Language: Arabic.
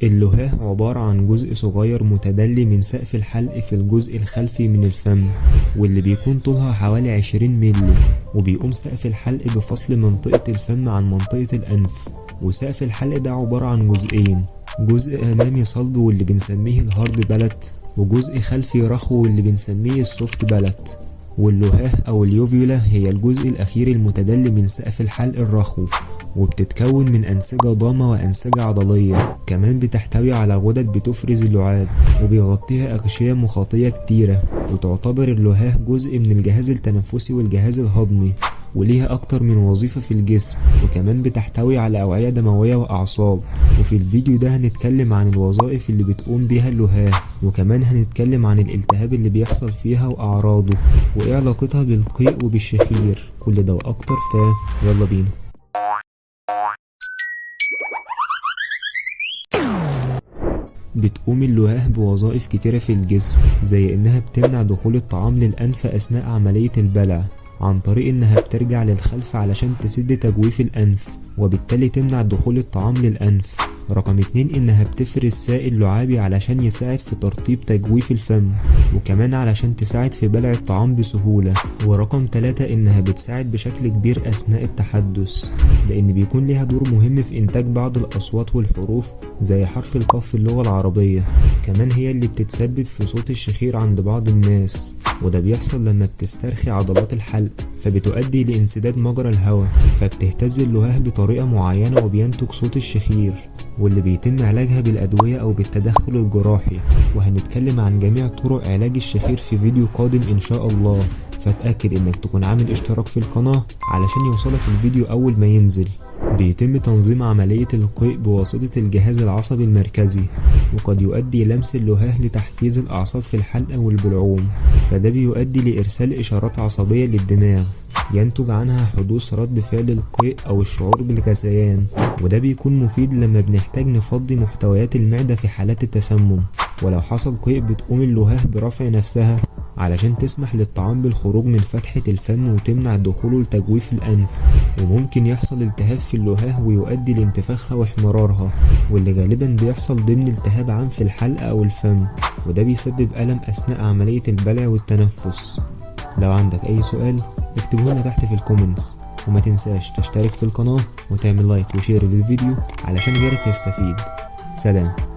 اللهاه عبارة عن جزء صغير متدلي من سقف الحلق في الجزء الخلفي من الفم، واللي بيكون طولها حوالي 20 مللي. وبيقوم سقف الحلق بفصل منطقة الفم عن منطقة الأنف. وسقف الحلق ده عبارة عن جزئين، جزء أمامي صلب واللي بنسميه الهارد بالات، وجزء خلفي رخو واللي بنسميه السوفت بالات. واللهاه أو اليوفيولا هي الجزء الأخير المتدلي من سقف الحلق الرخو، وبتتكون من أنسجة ضامة وأنسجة عضلية. كمان بتحتوي على غدد بتفرز اللعاب، وبيغطيها أغشية مخاطية كتيرة. وتعتبر اللهاه جزء من الجهاز التنفسي والجهاز الهضمي، وليها أكتر من وظيفة في الجسم. وكمان بتحتوي على أوعية دموية وأعصاب. وفي الفيديو ده هنتكلم عن الوظائف اللي بتقوم بيها اللهاه، وكمان هنتكلم عن الالتهاب اللي بيحصل فيها وأعراضه، وإيه علاقتها بالقيء وبالشخير. كل ده وأكتر، يلا بينا. بتقوم اللهاه بوظائف كتيرة في الجسم، زي إنها بتمنع دخول الطعام للأنف أثناء عملية البلع، عن طريق إنها بترجع للخلف علشان تسد تجويف الأنف، وبالتالي تمنع دخول الطعام للأنف. رقم 2 إنها بتفرز سائل لعابي علشان يساعد في ترطيب تجويف الفم، وكمان علشان تساعد في بلع الطعام بسهولة. ورقم 3 إنها بتساعد بشكل كبير أثناء التحدث، لأن بيكون ليها دور مهم في إنتاج بعض الأصوات والحروف زي حرف القاف في اللغة العربية. كمان هي اللي بتتسبب في صوت الشخير عند بعض الناس، وده بيحصل لما بتسترخي عضلات الحلق، فبتؤدي لانسداد مجرى الهواء، فبتهتز اللهاه بطريقة معينة وبينتج صوت الشخير، واللي بيتم علاجها بالأدوية أو بالتدخل الجراحي. وهنتكلم عن جميع طرق علاج الشخير في فيديو قادم إن شاء الله، فاتأكد إنك تكون عامل اشتراك في القناة علشان يوصلك الفيديو أول ما ينزل. بيتم تنظيم عملية القيء بواسطة الجهاز العصبي المركزي، وقد يؤدي لمس اللهاه لتحفيز الأعصاب في الحلق والبلعوم، فده بيؤدي لإرسال إشارات عصبية للدماغ ينتج عنها حدوث رد فعل القيء أو الشعور بالغثيان. وده بيكون مفيد لما بنحتاج نفضي محتويات المعدة في حالات التسمم. ولو حصل قيء بتقوم اللهاه برفع نفسها علشان تسمح للطعام بالخروج من فتحة الفم وتمنع دخوله لتجويف الأنف. وممكن يحصل التهاب في اللهاه ويؤدي لانتفاخها واحمرارها، واللي غالبا بيحصل ضمن التهاب عام في الحلق أو الفم، وده بيسبب ألم أثناء عملية البلع والتنفس. لو عندك أي سؤال اكتبه لنا تحت في الكومنتس، وما تنساش تشترك في القناة وتعمل لايك وشير للفيديو علشان غيرك يستفيد. سلام.